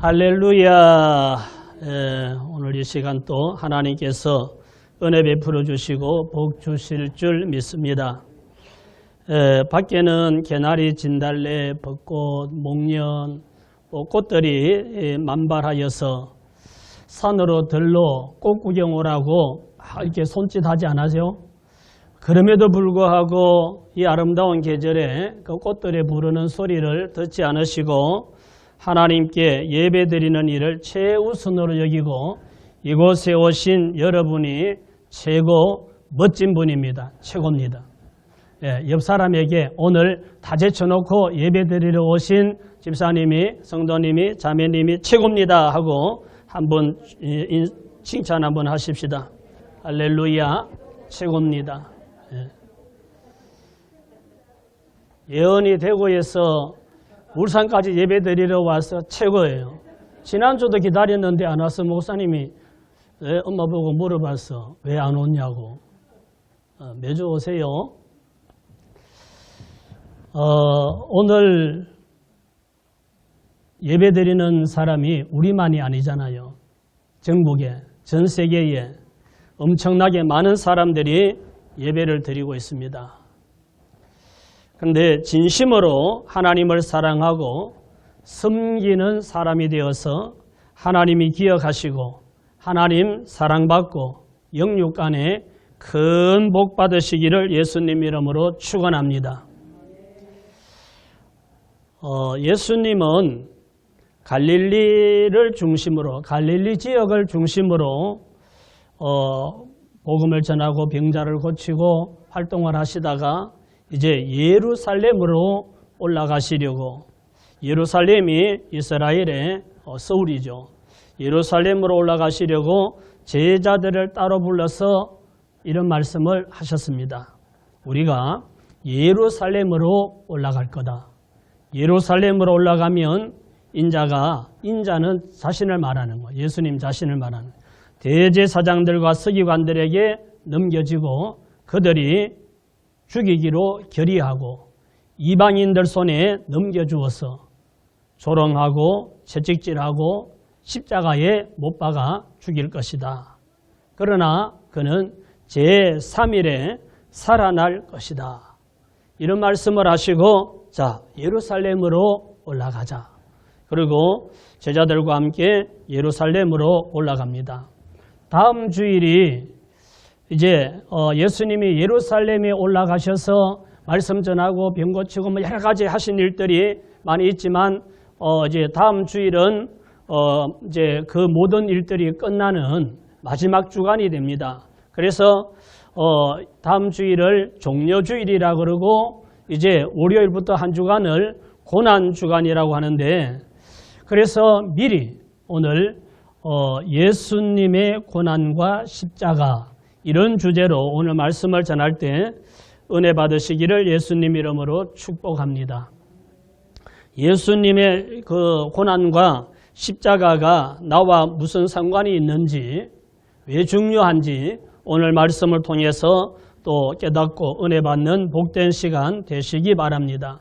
할렐루야. 오늘 이 시간 또 하나님께서 은혜 베풀어 주시고 복 주실 줄 믿습니다. 밖에는 개나리, 진달래, 벚꽃, 목련, 꽃들이 만발하여서 산으로 들러 꽃 구경 오라고 이렇게 손짓하지 않으세요? 그럼에도 불구하고 이 아름다운 계절에 그 꽃들이 부르는 소리를 듣지 않으시고 하나님께 예배드리는 일을 최우선으로 여기고 이곳에 오신 여러분이 최고 멋진 분입니다. 최고입니다. 옆 사람에게 오늘 다 제쳐놓고 예배드리러 오신 집사님이, 성도님이, 자매님이 최고입니다 하고 한번 칭찬 한번 하십시다. 할렐루야, 최고입니다. 예언이 대구에서 울산까지 예배드리러 와서 최고예요. 지난주도 기다렸는데 안 와서 목사님이 엄마 보고 물어봤어. 왜 안 오냐고. 매주 오세요. 오늘 예배드리는 사람이 우리만이 아니잖아요. 전국에, 전 세계에 엄청나게 많은 사람들이 예배를 드리고 있습니다. 그런데 진심으로 하나님을 사랑하고 섬기는 사람이 되어서 하나님이 기억하시고 하나님 사랑받고 영육간에 큰 복 받으시기를 예수님 이름으로 축원합니다. 예수님은 갈릴리를 중심으로, 갈릴리 지역을 중심으로 복음을 전하고 병자를 고치고 활동을 하시다가 이제 예루살렘으로 올라가시려고, 예루살렘이 이스라엘의 서울이죠. 예루살렘으로 올라가시려고 제자들을 따로 불러서 이런 말씀을 하셨습니다. 우리가 예루살렘으로 올라갈 거다. 예루살렘으로 올라가면 인자는 자신을 말하는 거예요. 예수님 자신을 말하는 거예요. 대제사장들과 서기관들에게 넘겨지고 그들이 죽이기로 결의하고 이방인들 손에 넘겨주어서 조롱하고 채찍질하고 십자가에 못 박아 죽일 것이다. 그러나 그는 제3일에 살아날 것이다. 이런 말씀을 하시고 자, 예루살렘으로 올라가자. 그리고 제자들과 함께 예루살렘으로 올라갑니다. 다음 주일이 이제 예수님이 예루살렘에 올라가셔서 말씀 전하고 병 고치고 뭐 여러 가지 하신 일들이 많이 있지만 이제 다음 주일은 이제 그 모든 일들이 끝나는 마지막 주간이 됩니다. 그래서 다음 주일을 종려주일이라 그러고 이제 월요일부터 한 주간을 고난 주간이라고 하는데, 그래서 미리 오늘 예수님의 고난과 십자가 이런 주제로 오늘 말씀을 전할 때 은혜 받으시기를 예수님 이름으로 축복합니다. 예수님의 그 고난과 십자가가 나와 무슨 상관이 있는지, 왜 중요한지 오늘 말씀을 통해서 또 깨닫고 은혜 받는 복된 시간 되시기 바랍니다.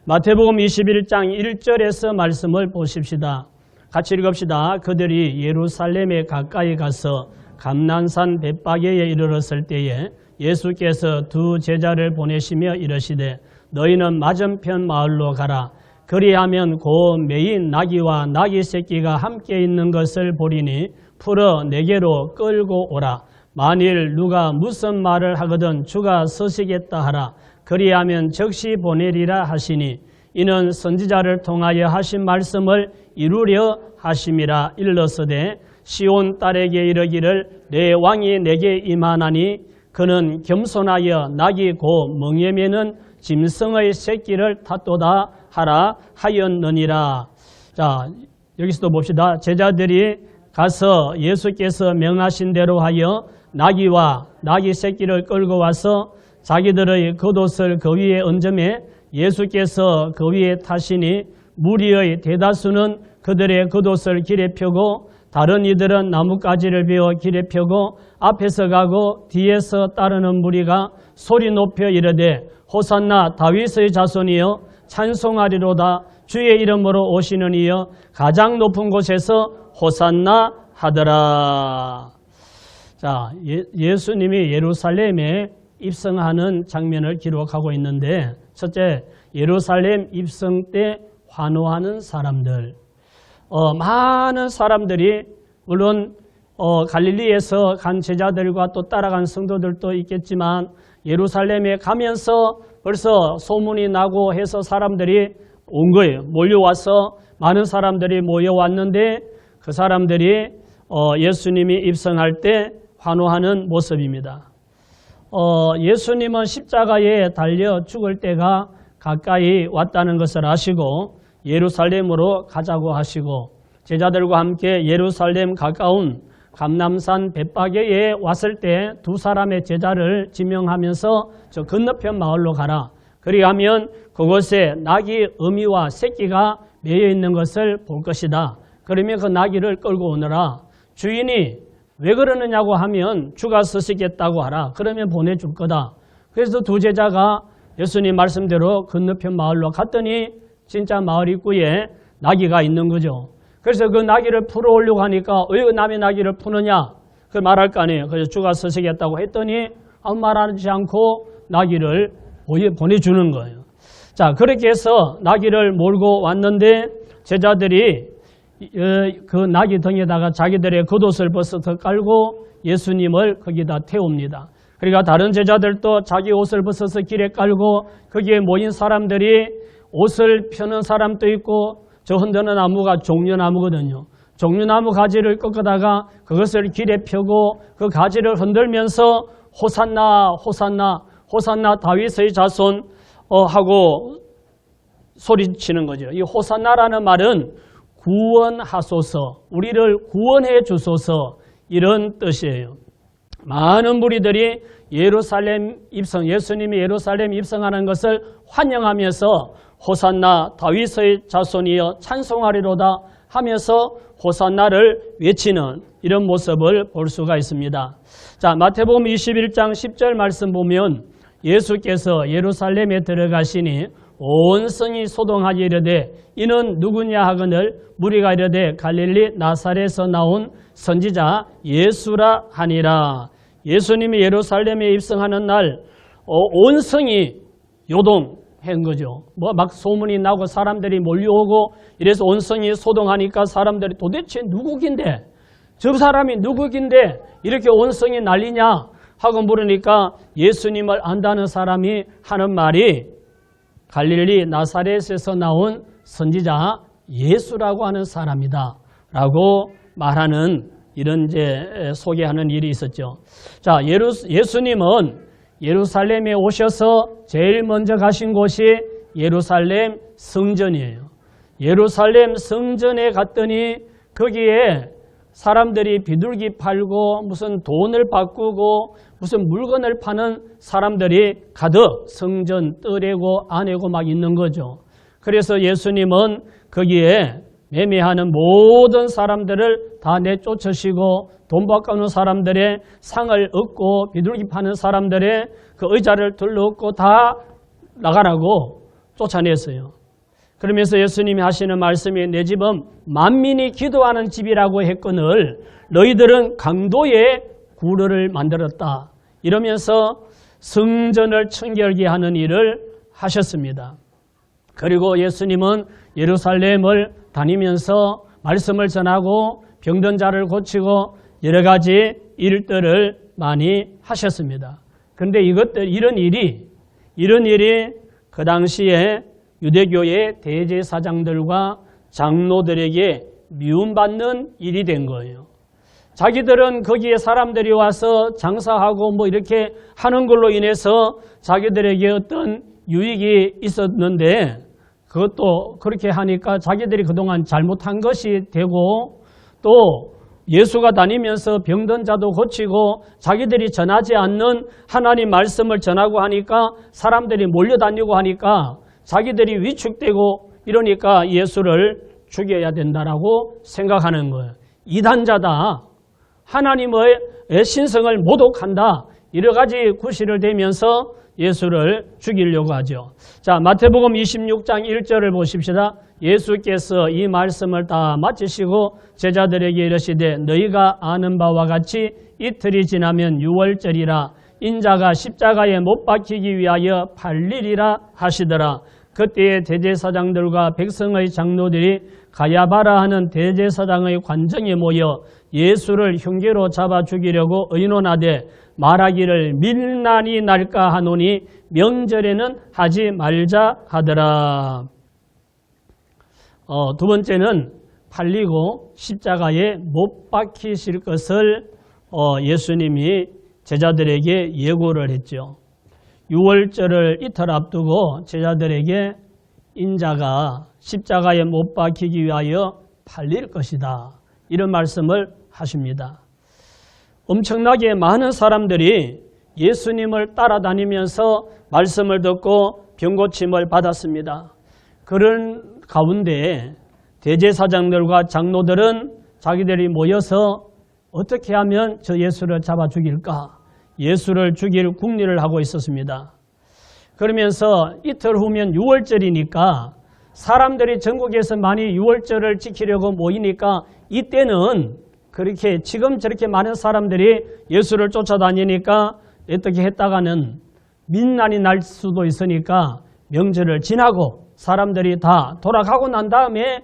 마태복음 21장 1절에서 말씀을 보십시다. 같이 읽읍시다. 그들이 예루살렘에 가까이 가서 감난산 벳바게에 이르렀을 때에 예수께서 두 제자를 보내시며 이르시되 너희는 맞은편 마을로 가라. 그리하면 곧 매인 나귀와 나귀 새끼가 함께 있는 것을 보리니 풀어 내게로 끌고 오라. 만일 누가 무슨 말을 하거든 주가 서시겠다 하라. 그리하면 즉시 보내리라 하시니 이는 선지자를 통하여 하신 말씀을 이루려 하심이라. 일러서되 시온 딸에게 이르기를 내 왕이 내게 임하나니 그는 겸손하여 낙이 곧 멍에 매는 짐승의 새끼를 탔도다 하라 하였느니라. 자, 여기서도 봅시다. 제자들이 가서 예수께서 명하신 대로 하여 나귀와 나귀 새끼를 끌고 와서 자기들의 겉옷을 그 위에 얹음에 예수께서 그 위에 타시니 무리의 대다수는 그들의 겉옷을 길에 펴고 다른 이들은 나뭇가지를 베어 길에 펴고 앞에서 가고 뒤에서 따르는 무리가 소리 높여 이르되 호산나 다윗의 자손이여 찬송하리로다. 주의 이름으로 오시는 이여 가장 높은 곳에서 호산나 하더라. 자, 예수님이 예루살렘에 입성하는 장면을 기록하고 있는데, 첫째, 예루살렘 입성 때 환호하는 사람들. 많은 사람들이 물론 갈릴리에서 간 제자들과 또 따라간 성도들도 있겠지만 예루살렘에 가면서 벌써 소문이 나고 해서 사람들이 온 거예요. 몰려와서 많은 사람들이 모여왔는데 그 사람들이 예수님이 입성할 때 환호하는 모습입니다. 예수님은 십자가에 달려 죽을 때가 가까이 왔다는 것을 아시고 예루살렘으로 가자고 하시고 제자들과 함께 예루살렘 가까운 감람산 벳바게에 왔을 때 두 사람의 제자를 지명하면서 저 건너편 마을로 가라. 그리하면 그곳에 낙이 어미와 새끼가 매여 있는 것을 볼 것이다. 그러면 그 나귀를 끌고 오너라. 주인이 왜 그러느냐고 하면 주가 쓰시겠다고 하라. 그러면 보내줄 거다. 그래서 두 제자가 예수님 말씀대로 건너편 마을로 갔더니 진짜 마을 입구에 나귀가 있는 거죠. 그래서 그 나귀를 풀어오려고 하니까 왜 남의 나귀를 푸느냐? 그 말할 거 아니에요. 그래서 주가 쓰시겠다고 했더니 아무 말하지 않고 나귀를 보내주는 거예요. 자, 그렇게 해서 나귀를 몰고 왔는데 제자들이 그 나귀 등에다가 자기들의 겉옷을 벗어서 깔고 예수님을 거기다 태웁니다. 그러니까 다른 제자들도 자기 옷을 벗어서 길에 깔고 거기에 모인 사람들이 옷을 펴는 사람도 있고 저 흔드는 나무가 종려나무거든요. 종려나무 가지를 꺾다가 그것을 길에 펴고 그 가지를 흔들면서 호산나 호산나 호산나 다윗의 자손 하고 소리치는 거죠. 이 호산나라는 말은 구원하소서, 우리를 구원해 주소서 이런 뜻이에요. 많은 무리들이 예루살렘 입성, 예수님이 예루살렘 입성하는 것을 환영하면서 호산나 다윗의 자손이여 찬송하리로다 하면서 호산나를 외치는 이런 모습을 볼 수가 있습니다. 자, 마태복음 21장 10절 말씀 보면 예수께서 예루살렘에 들어가시니 온 성이 소동하게 이르되 이는 누구냐 하거늘 무리가 이르되 갈릴리 나사렛에서 나온 선지자 예수라 하니라. 예수님이 예루살렘에 입성하는 날 온 성이 요동한 거죠. 뭐 막 소문이 나고 사람들이 몰려오고 이래서 온 성이 소동하니까 사람들이 도대체 누구긴데 저 사람이 누구긴데 이렇게 온 성이 난리냐 하고 물으니까 예수님을 안다는 사람이 하는 말이 갈릴리 나사렛에서 나온 선지자 예수라고 하는 사람이다 라고 말하는 이런 이제 소개하는 일이 있었죠. 자, 예수님은 예루살렘에 오셔서 제일 먼저 가신 곳이 예루살렘 성전이에요. 예루살렘 성전에 갔더니 거기에 사람들이 비둘기 팔고 무슨 돈을 바꾸고 무슨 물건을 파는 사람들이 가득 성전 뜰에고 안에고 막 있는 거죠. 그래서 예수님은 거기에 매매하는 모든 사람들을 다 내쫓으시고 돈 바꾸는 사람들의 상을 얻고 비둘기 파는 사람들의 그 의자를 들러엎고 다 나가라고 쫓아냈어요. 그러면서 예수님이 하시는 말씀이 내 집은 만민이 기도하는 집이라고 했거늘 너희들은 강도의 구르를 만들었다. 이러면서 성전을 청결케 하는 일을 하셨습니다. 그리고 예수님은 예루살렘을 다니면서 말씀을 전하고 병든 자를 고치고 여러 가지 일들을 많이 하셨습니다. 그런데 이런 일이 그 당시에 유대교의 대제사장들과 장로들에게 미움받는 일이 된 거예요. 자기들은 거기에 사람들이 와서 장사하고 뭐 이렇게 하는 걸로 인해서 자기들에게 어떤 유익이 있었는데 그것도 그렇게 하니까 자기들이 그동안 잘못한 것이 되고 또 예수가 다니면서 병든 자도 고치고 자기들이 전하지 않는 하나님 말씀을 전하고 하니까 사람들이 몰려다니고 하니까 자기들이 위축되고 이러니까 예수를 죽여야 된다라고 생각하는 거예요. 이단자다. 하나님의 신성을 모독한다. 여러 가지 구실을 대면서 예수를 죽이려고 하죠. 자, 마태복음 26장 1절을 보십시다. 예수께서 이 말씀을 다 마치시고 제자들에게 이르시되 너희가 아는 바와 같이 이틀이 지나면 유월절이라 인자가 십자가에 못 박히기 위하여 팔리리라 하시더라. 그때에 대제사장들과 백성의 장로들이 가야바라 하는 대제사장의 관정에 모여 예수를 흉계로 잡아 죽이려고 의논하되 말하기를 밀난이 날까 하노니 명절에는 하지 말자 하더라. 두 번째는 팔리고 십자가에 못 박히실 것을 예수님이 제자들에게 예고를 했죠. 6월절을 이틀 앞두고 제자들에게 인자가 십자가에 못 박히기 위하여 팔릴 것이다. 이런 말씀을 하십니다. 엄청나게 많은 사람들이 예수님을 따라다니면서 말씀을 듣고 병고침을 받았습니다. 그런 가운데 대제사장들과 장로들은 자기들이 모여서 어떻게 하면 저 예수를 잡아 죽일까? 예수를 죽일 궁리를 하고 있었습니다. 그러면서 이틀 후면 6월절이니까 사람들이 전국에서 많이 6월절을 지키려고 모이니까 이때는 그렇게 지금 저렇게 많은 사람들이 예수를 쫓아다니니까 어떻게 했다가는 민난이 날 수도 있으니까 명절을 지나고 사람들이 다 돌아가고 난 다음에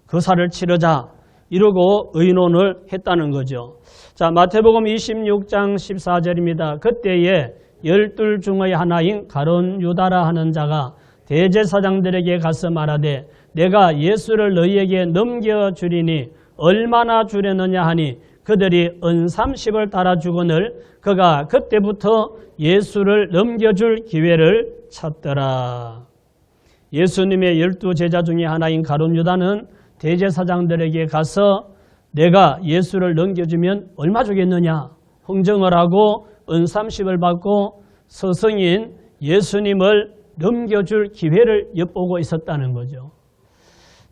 거사를 치르자 이러고 의논을 했다는 거죠. 자, 마태복음 26장 14절입니다. 그때에 12 중의 하나인 가룟 유다라 하는 자가 대제사장들에게 가서 말하되 내가 예수를 너희에게 넘겨주리니 얼마나 주려느냐 하니 그들이 은 30을 달아주거늘 그가 그때부터 예수를 넘겨줄 기회를 찾더라. 예수님의 12 제자 중에 하나인 가룟 유다는 대제사장들에게 가서 내가 예수를 넘겨주면 얼마 주겠느냐 흥정을 하고 은 30을 받고 서성인 예수님을 넘겨줄 기회를 엿보고 있었다는 거죠.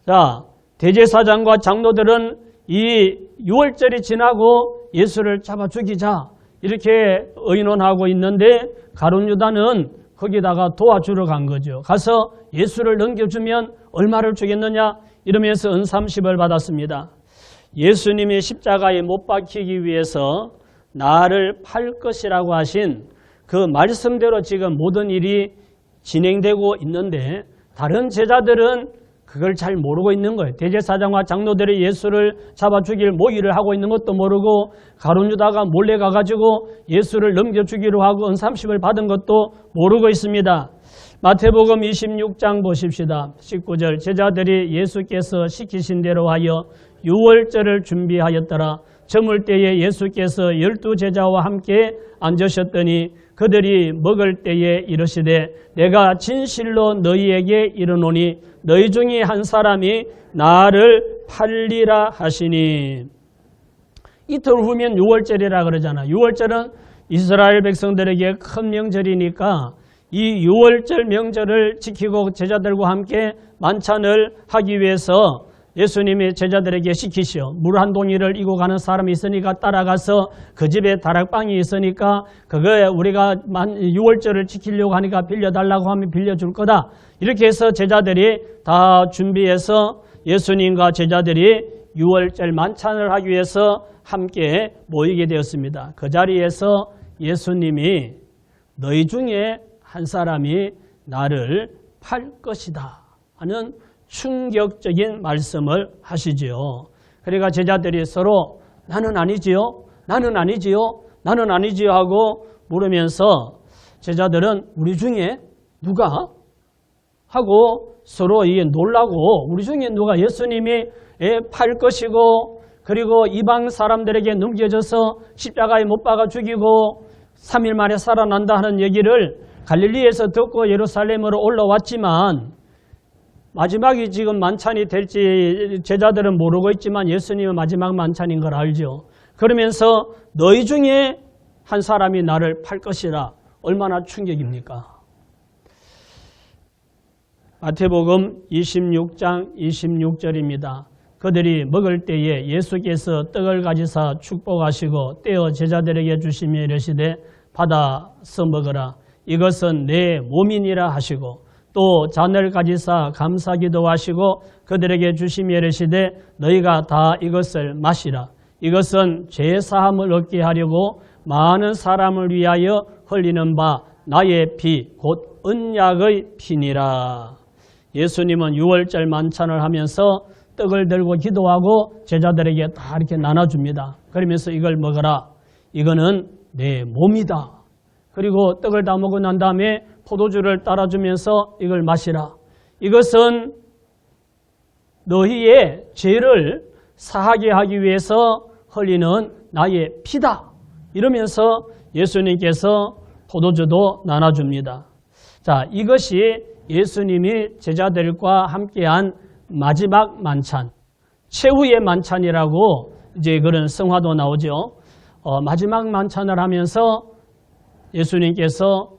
자, 대제사장과 장로들은 이 6월절이 지나고 예수를 잡아 죽이자 이렇게 의논하고 있는데 가룟 유다는 거기다가 도와주러 간 거죠. 가서 예수를 넘겨주면 얼마를 주겠느냐 이러면서 은 30을 받았습니다. 예수님이 십자가에 못 박히기 위해서 나를 팔 것이라고 하신 그 말씀대로 지금 모든 일이 진행되고 있는데 다른 제자들은 그걸 잘 모르고 있는 거예요. 대제사장과 장로들이 예수를 잡아 죽일 모의를 하고 있는 것도 모르고 가룟 유다가 몰래 가가지고 예수를 넘겨주기로 하고 은 30을 받은 것도 모르고 있습니다. 마태복음 26장 보십시다. 19절 제자들이 예수께서 시키신 대로 하여 유월절을 준비하였더라. 저물 때에 예수께서 12 제자와 함께 앉으셨더니 그들이 먹을 때에 이르시되 내가 진실로 너희에게 이르노니 너희 중에 한 사람이 나를 팔리라 하시니. 이틀 후면 6월절이라 그러잖아. 6월절은 이스라엘 백성들에게 큰 명절이니까 이 6월절 명절을 지키고 제자들과 함께 만찬을 하기 위해서 예수님이 제자들에게 시키시오. 물 한 동이를 이고 가는 사람이 있으니까 따라가서 그 집에 다락방이 있으니까 그거에 우리가 6월절을 지키려고 하니까 빌려달라고 하면 빌려줄 거다. 이렇게 해서 제자들이 다 준비해서 예수님과 제자들이 6월절 만찬을 하기 위해서 함께 모이게 되었습니다. 그 자리에서 예수님이 너희 중에 한 사람이 나를 팔 것이다 하는 충격적인 말씀을 하시지요. 그러니까 제자들이 서로 나는 아니지요, 나는 아니지요, 나는 아니지요 하고 물으면서 제자들은 우리 중에 누가? 하고 서로 이게 놀라고 우리 중에 누가 예수님이 팔 것이고 그리고 이방 사람들에게 넘겨져서 십자가에 못 박아 죽이고 3일 만에 살아난다 하는 얘기를 갈릴리에서 듣고 예루살렘으로 올라왔지만 마지막이 지금 만찬이 될지 제자들은 모르고 있지만 예수님은 마지막 만찬인 걸 알죠. 그러면서 너희 중에 한 사람이 나를 팔 것이라. 얼마나 충격입니까? 마태복음 26장 26절입니다. 그들이 먹을 때에 예수께서 떡을 가지사 축복하시고 떼어 제자들에게 주시며 이르시되 받아서 먹으라. 이것은 내 몸이니라 하시고 또 잔을 가지사 감사기도 하시고 그들에게 주시며 이르시되 너희가 다 이것을 마시라. 이것은 죄사함을 얻게 하려고 많은 사람을 위하여 흘리는 바 나의 피 곧 언약의 피니라. 예수님은 유월절 만찬을 하면서 떡을 들고 기도하고 제자들에게 다 이렇게 나눠줍니다. 그러면서 이걸 먹어라. 이거는 내 몸이다. 그리고 떡을 다 먹고 난 다음에 포도주를 따라주면서 이걸 마시라. 이것은 너희의 죄를 사하게 하기 위해서 흘리는 나의 피다. 이러면서 예수님께서 포도주도 나눠줍니다. 자, 이것이 예수님이 제자들과 함께한 마지막 만찬, 최후의 만찬이라고 이제 그런 성화도 나오죠. 마지막 만찬을 하면서 예수님께서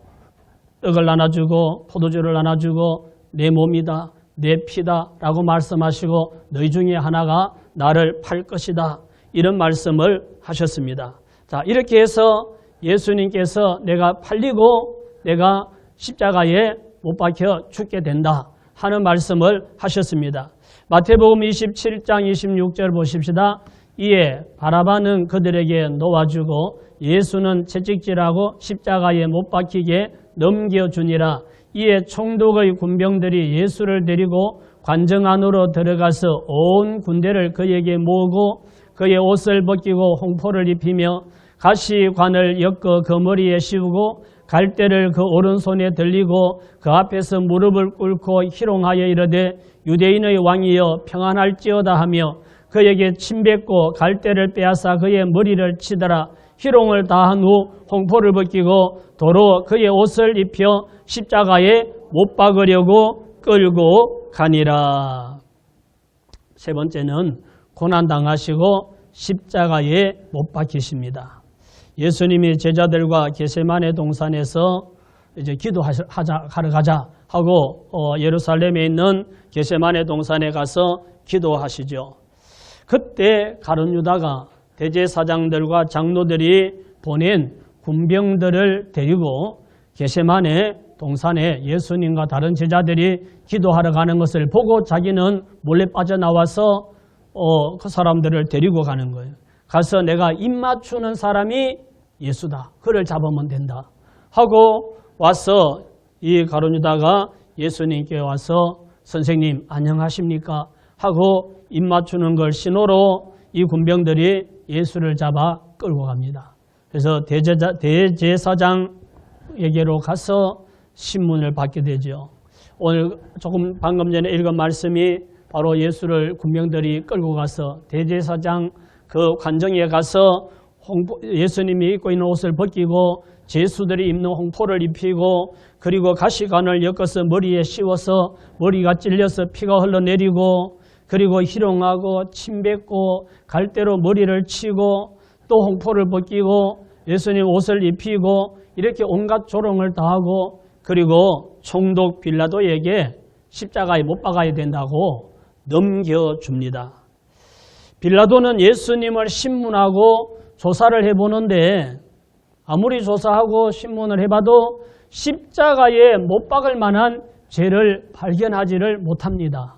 떡을 나눠주고 포도주를 나눠주고 내 몸이다, 내 피다 라고 말씀하시고 너희 중에 하나가 나를 팔 것이다. 이런 말씀을 하셨습니다. 자, 이렇게 해서 예수님께서 내가 팔리고 내가 십자가에 못 박혀 죽게 된다 하는 말씀을 하셨습니다. 마태복음 27장 26절 보십시다. 이에 바라바는 그들에게 놓아주고 예수는 채찍질하고 십자가에 못 박히게 넘겨주니라. 이에 총독의 군병들이 예수를 데리고 관정 안으로 들어가서 온 군대를 그에게 모으고 그의 옷을 벗기고 홍포를 입히며 가시관을 엮어 그 머리에 씌우고 갈대를 그 오른손에 들리고 그 앞에서 무릎을 꿇고 희롱하여 이르되 유대인의 왕이여 평안할지어다 하며 그에게 침뱉고 갈대를 빼앗아 그의 머리를 치더라. 희롱을 다한 후 홍포를 벗기고 도로 그의 옷을 입혀 십자가에 못 박으려고 끌고 가니라. 세 번째는 고난당하시고 십자가에 못 박히십니다. 예수님이 제자들과 겟세마네 동산에서 이제 기도하러 가자 하고 예루살렘에 있는 겟세마네 동산에 가서 기도하시죠. 그때 가룟 유다가 대제사장들과 장로들이 보낸 군병들을 데리고 겟세마네 동산에 예수님과 다른 제자들이 기도하러 가는 것을 보고 자기는 몰래 빠져나와서 그 사람들을 데리고 가는 거예요. 가서 내가 입 맞추는 사람이 예수다. 그를 잡으면 된다. 하고 와서 이 가룟 유다가 예수님께 와서 선생님 안녕하십니까? 하고 입 맞추는 걸 신호로 이 군병들이 예수를 잡아 끌고 갑니다. 그래서 대제사장에게로 가서 신문을 받게 되죠. 오늘 조금 방금 전에 읽은 말씀이 바로 예수를 군병들이 끌고 가서 대제사장 그 관정에 가서 예수님이 입고 있는 옷을 벗기고 제수들이 입는 홍포를 입히고 그리고 가시관을 엮어서 머리에 씌워서 머리가 찔려서 피가 흘러내리고 그리고 희롱하고 침뱉고 갈대로 머리를 치고 또 홍포를 벗기고 예수님 옷을 입히고 이렇게 온갖 조롱을 다하고 그리고 총독 빌라도에게 십자가에 못 박아야 된다고 넘겨줍니다. 빌라도는 예수님을 신문하고 조사를 해보는데 아무리 조사하고 신문을 해봐도 십자가에 못 박을 만한 죄를 발견하지를 못합니다.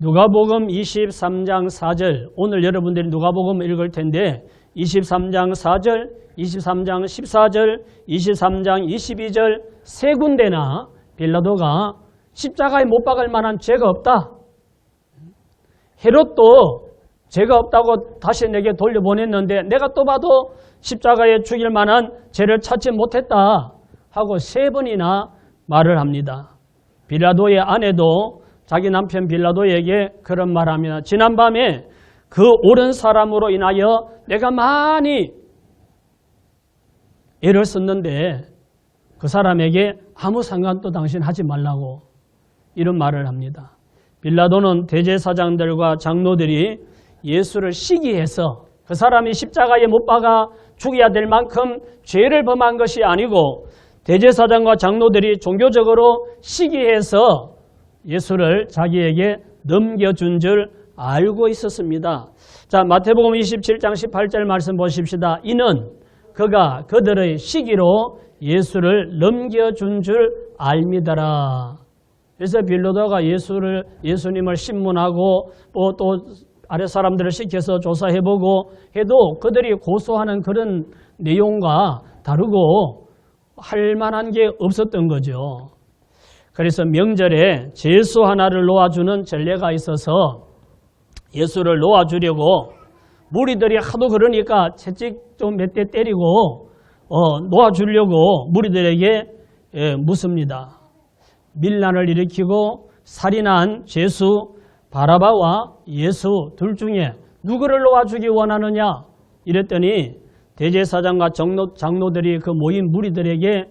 누가복음 23장 4절, 오늘 여러분들이 누가복음 읽을 텐데 23장 4절, 23장 14절, 23장 22절 세 군데나 빌라도가 십자가에 못 박을 만한 죄가 없다. 헤롯도 죄가 없다고 다시 내게 돌려보냈는데 내가 또 봐도 십자가에 죽일 만한 죄를 찾지 못했다 하고 세 번이나 말을 합니다. 빌라도의 아내도 자기 남편 빌라도에게 그런 말을 합니다. 지난밤에 그 옳은 사람으로 인하여 내가 많이 애를 썼는데 그 사람에게 아무 상관도 당신 하지 말라고 이런 말을 합니다. 빌라도는 대제사장들과 장로들이 예수를 시기해서 그 사람이 십자가에 못 박아 죽여야 될 만큼 죄를 범한 것이 아니고 대제사장과 장로들이 종교적으로 시기해서 예수를 자기에게 넘겨준 줄 알고 있었습니다. 자, 마태복음 27장 18절 말씀 보십시다. 이는 그가 그들의 시기로 예수를 넘겨준 줄 알미더라. 그래서 빌라도가 예수님을 신문하고 또 아래 사람들을 시켜서 조사해보고 해도 그들이 고소하는 그런 내용과 다르고 할 만한 게 없었던 거죠. 그래서 명절에 제수 하나를 놓아주는 전례가 있어서 예수를 놓아주려고 무리들이 하도 그러니까 채찍 좀 몇 대 때리고 놓아주려고 무리들에게 묻습니다. 밀란을 일으키고 살인한 죄수 바라바와 예수 둘 중에 누구를 놓아주기 원하느냐 이랬더니 대제사장과 장로들이 그 모인 무리들에게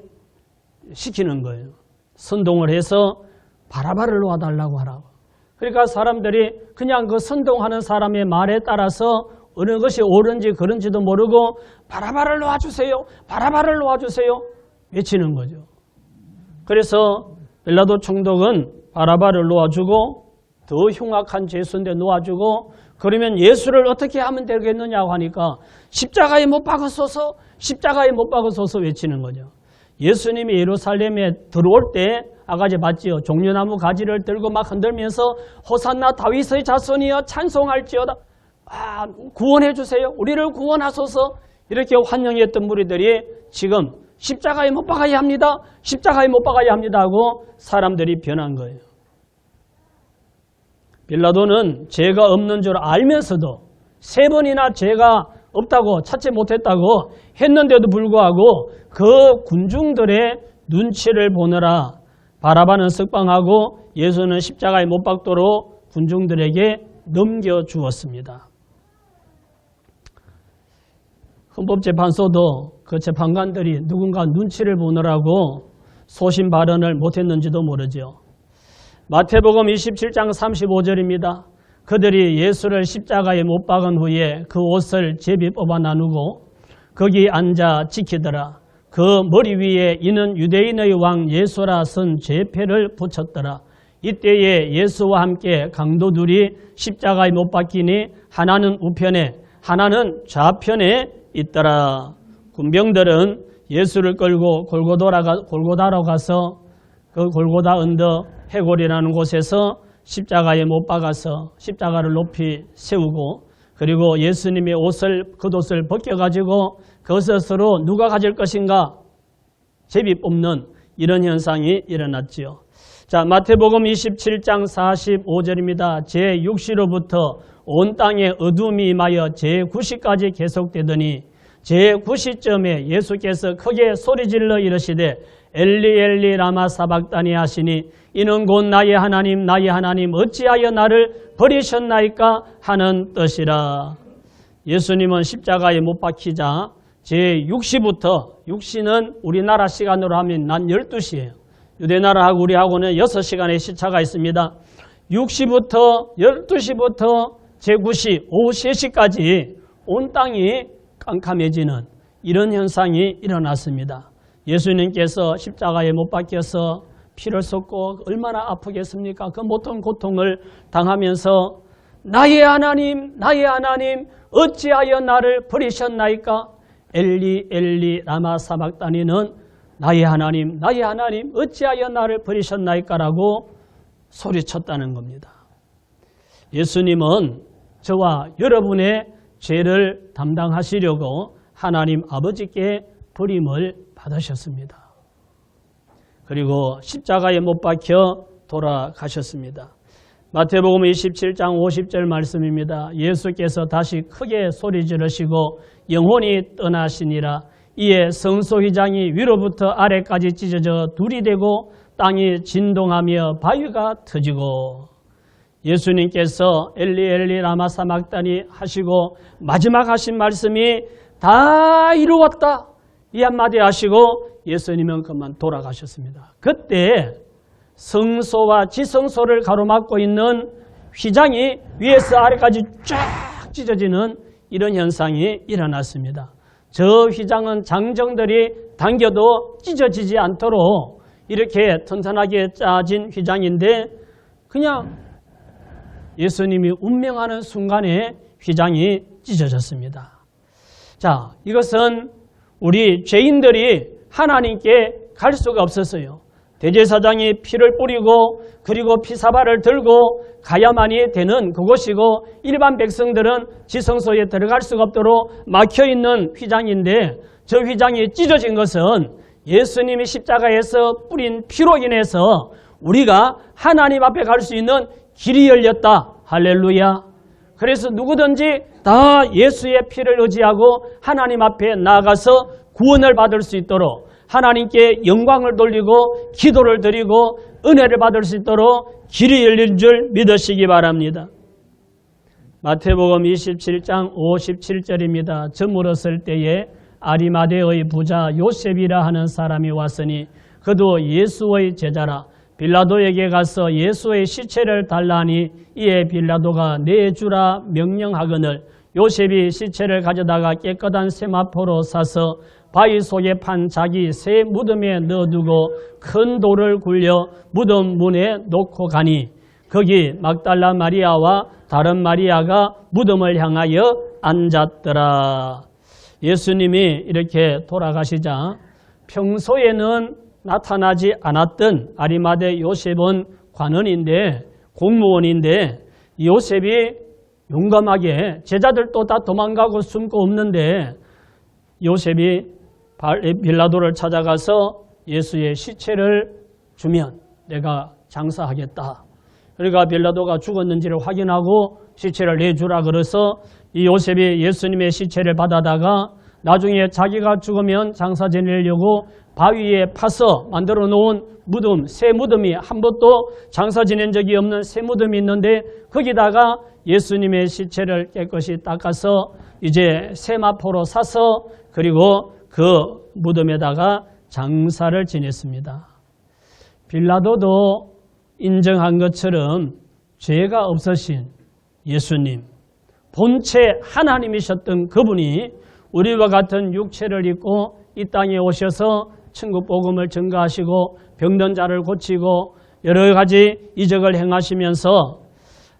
시키는 거예요. 선동을 해서 바라바를 놓아달라고 하라고. 그러니까 사람들이 그냥 그 선동하는 사람의 말에 따라서 어느 것이 옳은지 그런지도 모르고 바라바를 놓아주세요. 바라바를 놓아주세요. 외치는 거죠. 그래서 빌라도 총독은 바라바를 놓아주고 더 흉악한 죄수인데 놓아주고 그러면 예수를 어떻게 하면 되겠느냐고 하니까 십자가에 못 박으소서 십자가에 못 박으소서 외치는 거죠. 예수님이 예루살렘에 들어올 때 아가지 봤지요. 종려나무 가지를 들고 막 흔들면서 호산나 다윗의 자손이여 찬송할지어다. 구원해 주세요. 우리를 구원하소서. 이렇게 환영했던 무리들이 지금 십자가에 못 박아야 합니다. 십자가에 못 박아야 합니다 하고 사람들이 변한 거예요. 빌라도는 죄가 없는 줄 알면서도 3번이나 죄가 없다고 찾지 못했다고 했는데도 불구하고 그 군중들의 눈치를 보느라 바라바는 석방하고 예수는 십자가에 못 박도록 군중들에게 넘겨주었습니다. 헌법재판소도 그 재판관들이 누군가 눈치를 보느라고 소신 발언을 못했는지도 모르죠. 마태복음 27장 35절입니다. 그들이 예수를 십자가에 못 박은 후에 그 옷을 제비 뽑아 나누고 거기 앉아 지키더라. 그 머리 위에 이는 유대인의 왕 예수라 쓴 죄패를 붙였더라. 이때에 예수와 함께 강도 둘이 십자가에 못 박히니 하나는 우편에 하나는 좌편에 있더라. 군병들은 예수를 끌고 골고다로 가서 그 골고다 언덕 해골이라는 곳에서 십자가에 못 박아서 십자가를 높이 세우고 그리고 예수님의 겉옷을 벗겨가지고 그것으로 누가 가질 것인가 제비 뽑는 이런 현상이 일어났지요. 자, 마태복음 27장 45절입니다. 제6시로부터 온 땅에 어둠이 임하여 제9시까지 계속되더니 제9시쯤에 예수께서 크게 소리질러 이르시되 엘리 엘리 라마 사박다니 하시니 이는 곧 나의 하나님 나의 하나님 어찌하여 나를 버리셨나이까 하는 뜻이라. 예수님은 십자가에 못 박히자 제6시부터 6시는 우리나라 시간으로 하면 낮 12시예요. 유대나라하고 우리하고는 6시간의 시차가 있습니다. 6시부터 12시부터 제9시 오후 3시까지 온 땅이 깜깜해지는 이런 현상이 일어났습니다. 예수님께서 십자가에 못 박혀서 피를 쏟고 얼마나 아프겠습니까? 그 모든 고통을 당하면서 나의 하나님 나의 하나님 어찌하여 나를 버리셨나이까? 엘리 엘리 라마 사박다니는 나의 하나님 어찌하여 나를 버리셨나이까라고 소리쳤다는 겁니다. 예수님은 저와 여러분의 죄를 담당하시려고 하나님 아버지께 버림을 받으셨습니다. 그리고 십자가에 못 박혀 돌아가셨습니다. 마태복음 27장 50절 말씀입니다. 예수께서 다시 크게 소리 지르시고 영혼이 떠나시니라. 이에 성소휘장이 위로부터 아래까지 찢어져 둘이 되고 땅이 진동하며 바위가 터지고 예수님께서 엘리 엘리 라마 사박다니 하시고 마지막 하신 말씀이 다 이루었다 이 한마디 하시고 예수님은 그만 돌아가셨습니다. 그때 성소와 지성소를 가로막고 있는 휘장이 위에서 아래까지 쫙 찢어지는 이런 현상이 일어났습니다. 저 휘장은 장정들이 당겨도 찢어지지 않도록 이렇게 튼튼하게 짜진 휘장인데 그냥 예수님이 운명하는 순간에 휘장이 찢어졌습니다. 자, 이것은 우리 죄인들이 하나님께 갈 수가 없었어요. 대제사장이 피를 뿌리고 그리고 피사발을 들고 가야만이 되는 그곳이고 일반 백성들은 지성소에 들어갈 수가 없도록 막혀있는 휘장인데 저 휘장이 찢어진 것은 예수님이 십자가에서 뿌린 피로 인해서 우리가 하나님 앞에 갈 수 있는 길이 열렸다. 할렐루야. 그래서 누구든지 다 예수의 피를 의지하고 하나님 앞에 나아가서 구원을 받을 수 있도록 하나님께 영광을 돌리고 기도를 드리고 은혜를 받을 수 있도록 길이 열린 줄 믿으시기 바랍니다. 마태복음 27장 57절입니다. 저물었을 때에 아리마대의 부자 요셉이라 하는 사람이 왔으니 그도 예수의 제자라. 빌라도에게 가서 예수의 시체를 달라하니 이에 빌라도가 내주라 명령하거늘 요셉이 시체를 가져다가 깨끗한 세마포로 싸서 바위 속에 판 자기 새 무덤에 넣어두고 큰 돌을 굴려 무덤 문에 놓고 가니 거기 막달라 마리아와 다른 마리아가 무덤을 향하여 앉았더라. 예수님이 이렇게 돌아가시자 평소에는 나타나지 않았던 아리마대 요셉은 관원인데 공무원인데 요셉이 용감하게 제자들도 다 도망가고 숨고 없는데 요셉이 빌라도를 찾아가서 예수의 시체를 주면 내가 장사하겠다. 그러니까 빌라도가 죽었는지를 확인하고 시체를 내주라 그래서 이 요셉이 예수님의 시체를 받아다가 나중에 자기가 죽으면 장사 지내려고 바위에 파서 만들어 놓은 무덤, 새 무덤이 한 번도 장사 지낸 적이 없는 새 무덤이 있는데 거기다가 예수님의 시체를 깨끗이 닦아서 이제 세마포로 사서 그리고 그 무덤에다가 장사를 지냈습니다. 빌라도도 인정한 것처럼 죄가 없으신 예수님, 본체 하나님이셨던 그분이 우리와 같은 육체를 입고 이 땅에 오셔서 천국 복음을 전가하시고 병든 자를 고치고 여러 가지 이적을 행하시면서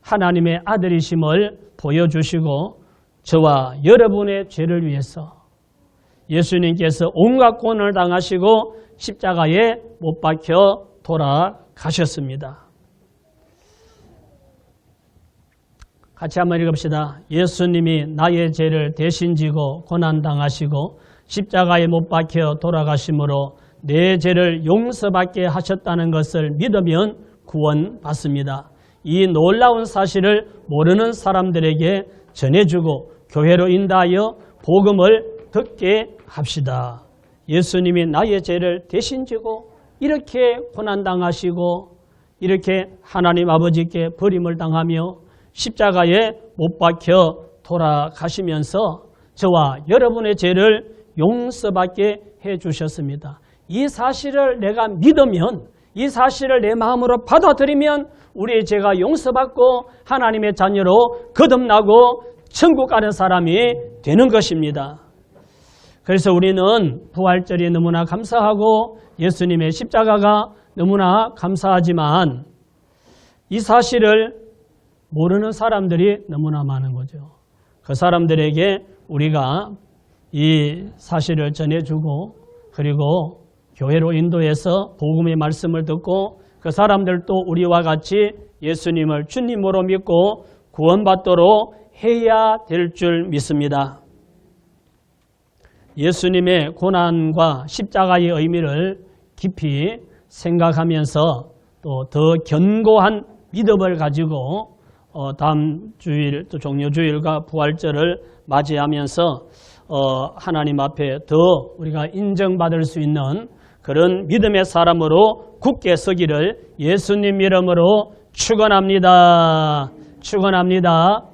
하나님의 아들이심을 보여주시고 저와 여러분의 죄를 위해서 예수님께서 온갖 고난을 당하시고 십자가에 못 박혀 돌아가셨습니다. 같이 한번 읽읍시다. 예수님이 나의 죄를 대신 지고 고난당하시고 십자가에 못 박혀 돌아가심으로 내 죄를 용서받게 하셨다는 것을 믿으면 구원받습니다. 이 놀라운 사실을 모르는 사람들에게 전해주고 교회로 인도하여 복음을 듣게 합시다. 예수님이 나의 죄를 대신 지고 이렇게 고난당하시고 이렇게 하나님 아버지께 버림을 당하며 십자가에 못 박혀 돌아가시면서 저와 여러분의 죄를 용서받게 해주셨습니다. 이 사실을 내가 믿으면 이 사실을 내 마음으로 받아들이면 우리의 죄가 용서받고 하나님의 자녀로 거듭나고 천국 가는 사람이 되는 것입니다. 그래서 우리는 부활절이 너무나 감사하고 예수님의 십자가가 너무나 감사하지만 이 사실을 모르는 사람들이 너무나 많은 거죠. 그 사람들에게 우리가 이 사실을 전해주고 그리고 교회로 인도해서 복음의 말씀을 듣고 그 사람들도 우리와 같이 예수님을 주님으로 믿고 구원받도록 해야 될 줄 믿습니다. 예수님의 고난과 십자가의 의미를 깊이 생각하면서 또 더 견고한 믿음을 가지고 다음 주일 또 종료주일과 부활절을 맞이하면서 하나님 앞에 더 우리가 인정받을 수 있는 그런 믿음의 사람으로 굳게 서기를 예수님 이름으로 축원합니다. 축원합니다.